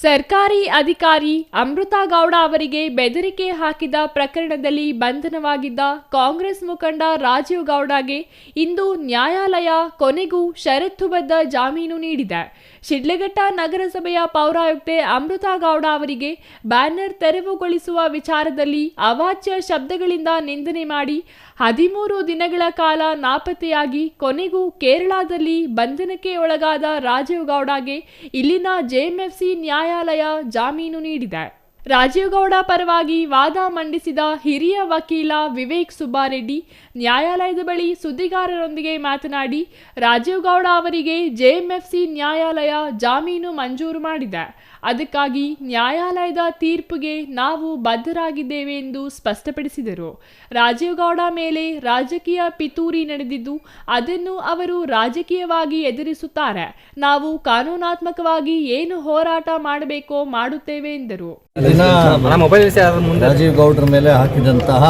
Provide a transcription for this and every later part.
ಸರ್ಕಾರಿ ಅಧಿಕಾರಿ ಅಮೃತಾ ಗೌಡ ಅವರಿಗೆ ಬೆದರಿಕೆ ಹಾಕಿದ ಪ್ರಕರಣದಲ್ಲಿ ಬಂಧನವಾಗಿದ್ದ ಕಾಂಗ್ರೆಸ್ ಮುಖಂಡ ರಾಜೀವ್ ಗೌಡಗೆ ಇಂದು ನ್ಯಾಯಾಲಯ ಕೊನೆಗೂ ಷರತ್ತುಬದ್ಧ ಜಾಮೀನು ನೀಡಿದೆ. ಶಿಡ್ಲಘಟ್ಟ ನಗರಸಭೆಯ ಪೌರಾಯುಕ್ತೆ ಅಮೃತಾ ಗೌಡ ಅವರಿಗೆ ಬ್ಯಾನರ್ ತೆರವುಗೊಳಿಸುವ ವಿಚಾರದಲ್ಲಿ ಅವಾಚ್ಯ ಶಬ್ದಗಳಿಂದ ನಿಂದನೆ ಮಾಡಿ 13 ದಿನಗಳ ಕಾಲ ನಾಪತ್ತೆಯಾಗಿ ಕೊನೆಗೂ ಕೇರಳದಲ್ಲಿ ಬಂಧನಕ್ಕೆ ಒಳಗಾದ ರಾಜೀವ್ ಗೌಡಗೆ ಇಲ್ಲಿನ ಜೆಎಂಎಫ್ಸಿ ನ್ಯಾಯಾಲಯ ಜಾಮೀನು ನೀಡಿದೆ. ರಾಜೀವ್ ಗೌಡ ಪರವಾಗಿ ವಾದ ಮಂಡಿಸಿದ ಹಿರಿಯ ವಕೀಲ ವಿವೇಕ್ ಸುಬ್ಬಾರೆಡ್ಡಿ ನ್ಯಾಯಾಲಯದ ಬಳಿ ಸುದ್ದಿಗಾರರೊಂದಿಗೆ ಮಾತನಾಡಿ, ರಾಜೀವ್ ಗೌಡ ಅವರಿಗೆ ಜೆಎಂಎಫ್ಸಿ ನ್ಯಾಯಾಲಯ ಜಾಮೀನು ಮಂಜೂರು ಮಾಡಿದೆ. ಅದಕ್ಕಾಗಿ ನ್ಯಾಯಾಲಯದ ತೀರ್ಪಿಗೆ ನಾವು ಬದ್ಧರಾಗಿದ್ದೇವೆ ಎಂದು ಸ್ಪಷ್ಟಪಡಿಸಿದರು. ರಾಜೀವ್ ಗೌಡ ಮೇಲೆ ರಾಜಕೀಯ ಪಿತೂರಿ ನಡೆದಿದ್ದು ಅದನ್ನು ಅವರು ರಾಜಕೀಯವಾಗಿ ಎದುರಿಸುತ್ತಾರೆ. ನಾವು ಕಾನೂನಾತ್ಮಕವಾಗಿ ಏನು ಹೋರಾಟ ಮಾಡಬೇಕೋ ಮಾಡುತ್ತೇವೆ ಎಂದರು. ರಾಜೀವ್ ಗೌಡ್ರ ಮೇಲೆ ಹಾಕಿದಂತಹ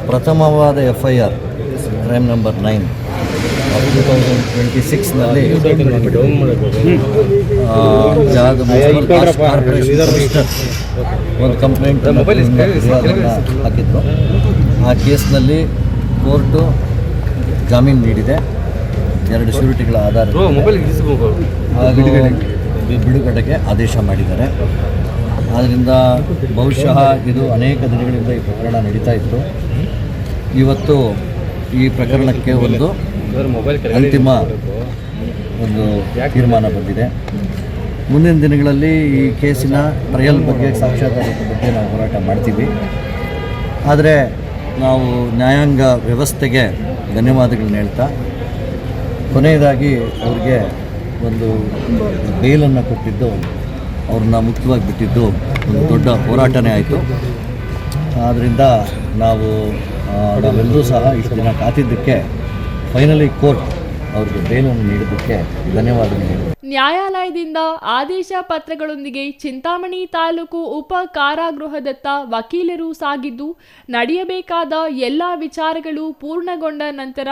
ಪ್ರಥಮವಾದ FIR ಕ್ರೈಮ್ ನಂಬರ್ 9 2026ನಲ್ಲಿ ಒಂದು ಕಂಪ್ಲೇಂಟ್ ಹಾಕಿದ್ರು. ಆ ಕೇಸ್ನಲ್ಲಿ ಕೋರ್ಟು ಜಾಮೀನು ನೀಡಿದೆ 2 ಶ್ಯೂರಿಟಿಗಳ ಆಧಾರ ಹಾಗೂ ಬಿಡುಗಡೆಗೆ ಆದೇಶ ಮಾಡಿದ್ದಾರೆ. ಆದ್ದರಿಂದ ಬಹುಶಃ ಇದು ಅನೇಕ ದಿನಗಳಿಂದ ಈ ಪ್ರಕರಣ ನಡೀತಾ ಇತ್ತು. ಇವತ್ತು ಈ ಪ್ರಕರಣಕ್ಕೆ ಒಂದು ಅಂತಿಮ ತೀರ್ಮಾನ ಬಂದಿದೆ. ಮುಂದಿನ ದಿನಗಳಲ್ಲಿ ಈ ಕೇಸಿನ ಟ್ರಯಲ್ ಬಗ್ಗೆ, ಸಾಕ್ಷ್ಯಾಧಾರದ ಬಗ್ಗೆ ನಾವು ಹೋರಾಟ ಮಾಡ್ತೀವಿ. ಆದರೆ ನಾವು ನ್ಯಾಯಾಂಗ ವ್ಯವಸ್ಥೆಗೆ ಧನ್ಯವಾದಗಳನ್ನ ಹೇಳ್ತಾ, ಕೊನೆಯದಾಗಿ ಅವ್ರಿಗೆ ಒಂದು ಬೇಲನ್ನು ಕೊಟ್ಟಿದ್ದು, ಅವ್ರನ್ನ ಮುಕ್ತವಾಗಿ ಬಿಟ್ಟಿದ್ದು ಒಂದು ದೊಡ್ಡ ಹೋರಾಟನೇ ಆಯಿತು. ಆದ್ದರಿಂದ ನಾವೆಲ್ಲರೂ ಸಹ ಇಷ್ಟು ದಿನ ಕಾತಿದ್ದಕ್ಕೆ ಫೈನಲಿ ಕೋರ್ಟ್ ಅವ್ರಿಗೆ ಬೇಲನ್ನು ನೀಡೋದಕ್ಕೆ ಧನ್ಯವಾದಗಳು. ನ್ಯಾಯಾಲಯದಿಂದ ಆದೇಶ ಪತ್ರಗಳೊಂದಿಗೆ ಚಿಂತಾಮಣಿ ತಾಲೂಕು ಉಪ ಕಾರಾಗೃಹದತ್ತ ವಕೀಲರು ಸಾಗಿದ್ದು, ನಡೆಯಬೇಕಾದ ಎಲ್ಲ ವಿಚಾರಗಳು ಪೂರ್ಣಗೊಂಡ ನಂತರ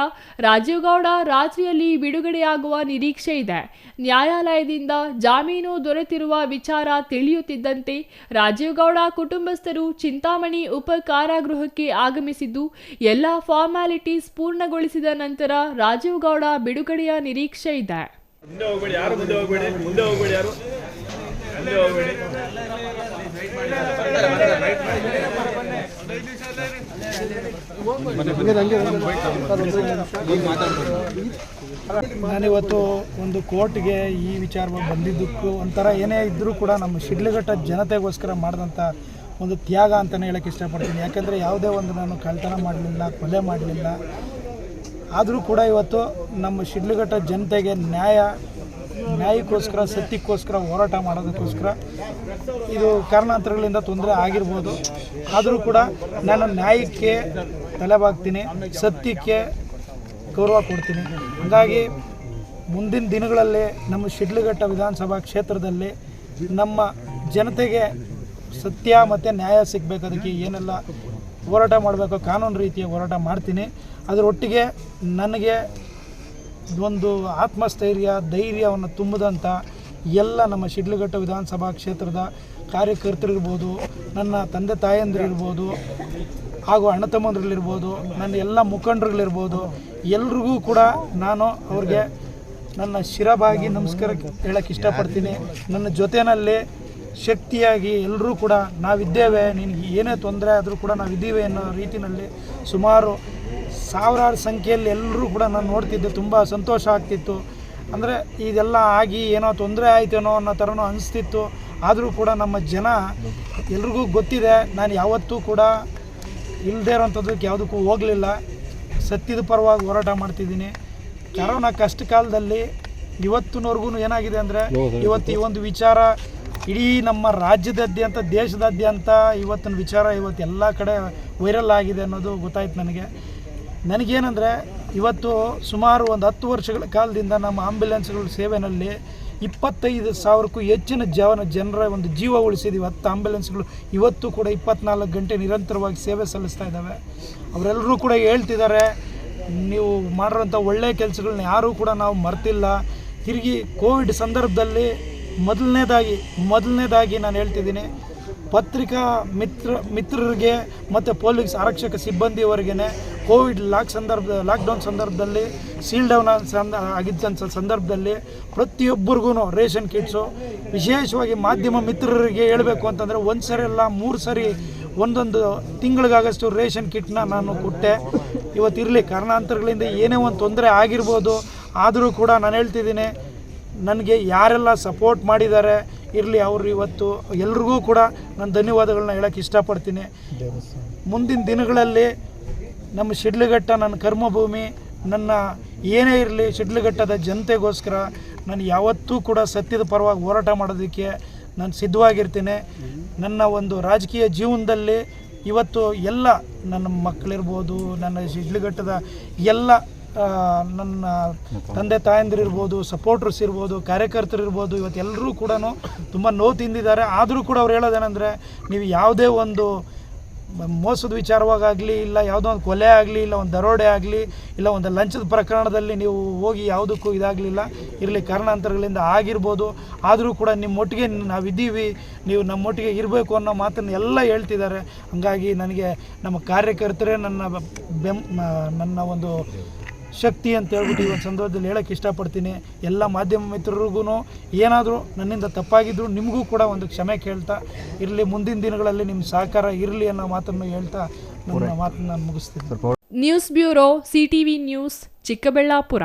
ರಾಜೀವ್ ಗೌಡ ರಾತ್ರಿಯಲ್ಲಿ ಬಿಡುಗಡೆಯಾಗುವ ನಿರೀಕ್ಷೆ ಇದೆ. ನ್ಯಾಯಾಲಯದಿಂದ ಜಾಮೀನು ದೊರೆತಿರುವ ವಿಚಾರ ತಿಳಿಯುತ್ತಿದ್ದಂತೆ ರಾಜೀವ್ ಗೌಡ ಕುಟುಂಬಸ್ಥರು ಚಿಂತಾಮಣಿ ಉಪ ಕಾರಾಗೃಹಕ್ಕೆ ಆಗಮಿಸಿದ್ದು, ಎಲ್ಲ ಫಾರ್ಮಾಲಿಟೀಸ್ ಪೂರ್ಣಗೊಳಿಸಿದ ನಂತರ ರಾಜೀವ್ ಗೌಡ ಬಿಡುಗಡೆಯ ನಿರೀಕ್ಷೆ ಇದೆ. ಮುಂದೆ ಹೋಗಬೇಡಿ ಯಾರು, ಮುಂದೆ ಹೋಗಬೇಡಿ, ಮುಂದೆ ಹೋಗಬೇಡಿ ಯಾರು, ಮುಂದೆ ಹೋಗಬೇಡಿ. ನಾನಿವತ್ತು ಒಂದು ಕೋರ್ಟ್ಗೆ ಈ ವಿಚಾರವಾಗಿ ಬಂದಿದ್ದಕ್ಕೂ ಒಂಥರ ಏನೇ ಇದ್ದರೂ ಕೂಡ ನಮ್ಮ ಶಿಡ್ಲಘಟ್ಟ ಜನತೆಗೋಸ್ಕರ ಮಾಡಿದಂಥ ಒಂದು ತ್ಯಾಗ ಅಂತಲೇ ಹೇಳೋಕ್ಕೆ ಇಷ್ಟಪಡ್ತೀನಿ. ಯಾಕೆಂದರೆ ಯಾವುದೇ ಒಂದು ನಾನು ಕಳ್ತನ ಮಾಡಲಿಲ್ಲ, ಕೊಲೆ ಮಾಡಲಿಲ್ಲ. ಆದರೂ ಕೂಡ ಇವತ್ತು ನಮ್ಮ ಶಿಡ್ಲಘಟ್ಟ ಜನತೆಗೆ ನ್ಯಾಯಕ್ಕೋಸ್ಕರ, ಸತ್ಯಕ್ಕೋಸ್ಕರ ಹೋರಾಟ ಮಾಡೋದಕ್ಕೋಸ್ಕರ ಇದು ಕಾರಣಾಂತರಗಳಿಂದ ತೊಂದರೆ ಆಗಿರ್ಬೋದು. ಆದರೂ ಕೂಡ ನಾನು ನ್ಯಾಯಕ್ಕೆ ತಲೆಬಾಗ್ತೀನಿ, ಸತ್ಯಕ್ಕೆ ಗೌರವ ಕೊಡ್ತೀನಿ. ಹಾಗಾಗಿ ಮುಂದಿನ ದಿನಗಳಲ್ಲಿ ನಮ್ಮ ಶಿಡ್ಲಘಟ್ಟ ವಿಧಾನಸಭಾ ಕ್ಷೇತ್ರದಲ್ಲಿ ನಮ್ಮ ಜನತೆಗೆ ಸತ್ಯ ಮತ್ತು ನ್ಯಾಯ ಸಿಗಬೇಕು. ಏನೆಲ್ಲ ಹೋರಾಟ ಮಾಡಬೇಕು, ಕಾನೂನು ರೀತಿಯ ಹೋರಾಟ ಮಾಡ್ತೀನಿ. ಅದರೊಟ್ಟಿಗೆ ನನಗೆ ಒಂದು ಆತ್ಮಸ್ಥೈರ್ಯ, ಧೈರ್ಯವನ್ನು ತುಂಬಿದಂಥ ಎಲ್ಲ ನಮ್ಮ ಶಿಡ್ಲಘಟ್ಟ ವಿಧಾನಸಭಾ ಕ್ಷೇತ್ರದ ಕಾರ್ಯಕರ್ತರಿರ್ಬೋದು, ನನ್ನ ತಂದೆ ತಾಯಂದಿರಿರ್ಬೋದು, ಹಾಗೂ ಅಣ್ಣ ತಮ್ಮಂದ್ರಲ್ಲಿರ್ಬೋದು, ನನ್ನ ಎಲ್ಲ ಮುಖಂಡರುಗಳಿರ್ಬೋದು, ಎಲ್ರಿಗೂ ಕೂಡ ನಾನು ಅವ್ರಿಗೆ ನನ್ನ ಶಿರಬಾಗಿ ನಮಸ್ಕಾರ ಹೇಳೋಕ್ಕೆ ಇಷ್ಟಪಡ್ತೀನಿ. ನನ್ನ ಜೊತೆಯಲ್ಲಿ ಶಕ್ತಿಯಾಗಿ ಎಲ್ಲರೂ ಕೂಡ ನಾವಿದ್ದೇವೆ, ನಿನಗೆ ಏನೇ ತೊಂದರೆ ಆದರೂ ಕೂಡ ನಾವಿದ್ದೀವಿ ಅನ್ನೋ ರೀತಿಯಲ್ಲಿ ಸುಮಾರು ಸಾವಿರಾರು ಸಂಖ್ಯೆಯಲ್ಲಿ ಎಲ್ಲರೂ ಕೂಡ ನಾನು ನೋಡ್ತಿದ್ದೆ. ತುಂಬ ಸಂತೋಷ ಆಗ್ತಿತ್ತು. ಅಂದರೆ ಇದೆಲ್ಲ ಆಗಿ ಏನೋ ತೊಂದರೆ ಆಯ್ತೇನೋ ಅನ್ನೋ ಥರನೂ ಅನಿಸ್ತಿತ್ತು. ಆದರೂ ಕೂಡ ನಮ್ಮ ಜನ ಎಲ್ರಿಗೂ ಗೊತ್ತಿದೆ, ನಾನು ಯಾವತ್ತೂ ಕೂಡ ಇಲ್ಲದೇ ಇರೋಂಥದ್ದಕ್ಕೆ ಯಾವುದಕ್ಕೂ ಹೋಗಲಿಲ್ಲ. ಸತ್ಯದ ಪರವಾಗಿ ಹೋರಾಟ ಮಾಡ್ತಿದ್ದೀನಿ. ಕರೋನಾ ಕಷ್ಟ ಕಾಲದಲ್ಲಿ ಇವತ್ತಿನವರೆಗೂ ಏನಾಗಿದೆ ಅಂದರೆ, ಇವತ್ತು ಈ ಒಂದು ವಿಚಾರ ಇಡೀ ನಮ್ಮ ರಾಜ್ಯದಾದ್ಯಂತ, ದೇಶದಾದ್ಯಂತ ಇವತ್ತಿನ ವಿಚಾರ ಇವತ್ತು ಎಲ್ಲ ಕಡೆ ವೈರಲ್ ಆಗಿದೆ ಅನ್ನೋದು ಗೊತ್ತಾಯ್ತು ನನಗೇನೆಂದರೆ, ಇವತ್ತು ಸುಮಾರು ಒಂದು 10 ವರ್ಷಗಳ ಕಾಲದಿಂದ ನಮ್ಮ ಆಂಬ್ಯುಲೆನ್ಸ್ಗಳ ಸೇವೆಯಲ್ಲಿ 25,000ಕ್ಕೂ ಹೆಚ್ಚಿನ ಜನರ ಒಂದು ಜೀವ ಉಳಿಸಿದ್ದೀವಿ. 10 ಆಂಬ್ಯುಲೆನ್ಸ್ಗಳು ಇವತ್ತು ಕೂಡ 24 ಗಂಟೆ ನಿರಂತರವಾಗಿ ಸೇವೆ ಸಲ್ಲಿಸ್ತಾ ಇದ್ದಾವೆ. ಅವರೆಲ್ಲರೂ ಕೂಡ ಹೇಳ್ತಿದ್ದಾರೆ, ನೀವು ಮಾಡಿರೋಂಥ ಒಳ್ಳೆಯ ಕೆಲಸಗಳನ್ನ ಯಾರೂ ಕೂಡ ನಾವು ಮರ್ತಿಲ್ಲ. ತಿರುಗಿ ಕೋವಿಡ್ ಸಂದರ್ಭದಲ್ಲಿ ಮೊದಲನೇದಾಗಿ ನಾನು ಹೇಳ್ತಿದ್ದೀನಿ, ಪತ್ರಿಕಾ ಮಿತ್ರರಿಗೆ ಮತ್ತು ಪೊಲೀಸ್ ಆರಕ್ಷಕ ಸಿಬ್ಬಂದಿಯವರೆಗೆ ಕೋವಿಡ್ ಲಾಕ್ಡೌನ್ ಸಂದರ್ಭದಲ್ಲಿ ಸೀಲ್ ಡೌನ್ ಆಗಿದ್ದಂಥ ಸಂದರ್ಭದಲ್ಲಿ ಪ್ರತಿಯೊಬ್ಬರಿಗೂ ರೇಷನ್ ಕಿಟ್ಸು, ವಿಶೇಷವಾಗಿ ಮಾಧ್ಯಮ ಮಿತ್ರರಿಗೆ ಹೇಳಬೇಕು ಅಂತಂದರೆ 1 ಸರಿ ಅಲ್ಲ 3 ಸರಿ ಒಂದೊಂದು ತಿಂಗಳಿಗಾಗಷ್ಟು ರೇಷನ್ ಕಿಟ್ನ ನಾನು ಕೊಟ್ಟೆ. ಇವತ್ತಿರಲಿ ಕಾರಣಾಂತರಗಳಿಂದ ಏನೇ ಒಂದು ತೊಂದರೆ ಆಗಿರ್ಬೋದು, ಆದರೂ ಕೂಡ ನಾನು ಹೇಳ್ತಿದ್ದೀನಿ, ನನಗೆ ಯಾರೆಲ್ಲ ಸಪೋರ್ಟ್ ಮಾಡಿದ್ದಾರೆ ಇರಲಿ, ಅವರು ಇವತ್ತು ಎಲ್ರಿಗೂ ಕೂಡ ನಾನು ಧನ್ಯವಾದಗಳನ್ನ ಹೇಳೋಕ್ಕೆ ಇಷ್ಟಪಡ್ತೀನಿ. ಮುಂದಿನ ದಿನಗಳಲ್ಲಿ ನಮ್ಮ ಶಿಡ್ಲಘಟ್ಟ ನನ್ನ ಕರ್ಮಭೂಮಿ, ನನ್ನ ಏನೇ ಇರಲಿ ಶಿಡ್ಲಘಟ್ಟದ ಜನತೆಗೋಸ್ಕರ ನಾನು ಯಾವತ್ತೂ ಕೂಡ ಸತ್ಯದ ಪರವಾಗಿ ಹೋರಾಟ ಮಾಡೋದಕ್ಕೆ ನಾನು ಸಿದ್ಧವಾಗಿರ್ತೀನಿ. ನನ್ನ ಒಂದು ರಾಜಕೀಯ ಜೀವನದಲ್ಲಿ ಇವತ್ತು ಎಲ್ಲ ನನ್ನ ಮಕ್ಕಳಿರ್ಬೋದು, ನನ್ನ ಶಿಡ್ಲಘಟ್ಟದ ಎಲ್ಲ ನನ್ನ ತಂದೆ ತಾಯಂದಿರಿರ್ಬೋದು, ಸಪೋರ್ಟರ್ಸ್ ಇರ್ಬೋದು, ಕಾರ್ಯಕರ್ತರಿರ್ಬೋದು, ಇವತ್ತು ಎಲ್ಲರೂ ಕೂಡ ತುಂಬ ನೋವು ತಿಂದಿದ್ದಾರೆ. ಆದರೂ ಕೂಡ ಅವ್ರು ಹೇಳೋದೇನೆಂದರೆ, ನೀವು ಯಾವುದೇ ಒಂದು ಮೋಸದ ವಿಚಾರವಾಗಲಿ, ಇಲ್ಲ ಯಾವುದೋ ಒಂದು ಕೊಲೆ ಆಗಲಿ, ಇಲ್ಲ ಒಂದು ದರೋಡೆ ಆಗಲಿ, ಇಲ್ಲ ಒಂದು ಲಂಚದ ಪ್ರಕರಣದಲ್ಲಿ ನೀವು ಹೋಗಿ ಯಾವುದಕ್ಕೂ ಇದಾಗಲಿಲ್ಲ, ಇರಲಿ ಕಾರಣಾಂತರಗಳಿಂದ ಆಗಿರ್ಬೋದು, ಆದರೂ ಕೂಡ ನಿಮ್ಮೊಟ್ಟಿಗೆ ನಾವಿದ್ದೀವಿ, ನೀವು ನಮ್ಮೊಟ್ಟಿಗೆ ಇರಬೇಕು ಅನ್ನೋ ಮಾತನ್ನು ಎಲ್ಲ ಹೇಳ್ತಿದ್ದಾರೆ. ಹಾಗಾಗಿ ನನಗೆ ನಮ್ಮ ಕಾರ್ಯಕರ್ತರೇ ನನ್ನ ಒಂದು ಶಕ್ತಿ ಅಂತ ಹೇಳ್ಬಿಟ್ಟು ಈ ಒಂದು ಸಂದರ್ಭದಲ್ಲಿ ಹೇಳೋಕ್ಕೆ ಇಷ್ಟಪಡ್ತೀನಿ. ಎಲ್ಲ ಮಾಧ್ಯಮ ಮಿತ್ರರಿಗೂ ಏನಾದರೂ ನನ್ನಿಂದ ತಪ್ಪಾಗಿದ್ದರೂ ನಿಮಗೂ ಕೂಡ ಒಂದು ಕ್ಷಮೆ ಕೇಳ್ತಾ ಇರಲಿ, ಮುಂದಿನ ದಿನಗಳಲ್ಲಿ ನಿಮ್ಮ ಸಹಕಾರ ಇರಲಿ ಅನ್ನೋ ಮಾತನ್ನು ಹೇಳ್ತಾ ನನ್ನ ಮಾತನ್ನು ನಾನು ಮುಗಿಸ್ತೀನಿ. News bureau, CTV news, Chikkaballapur.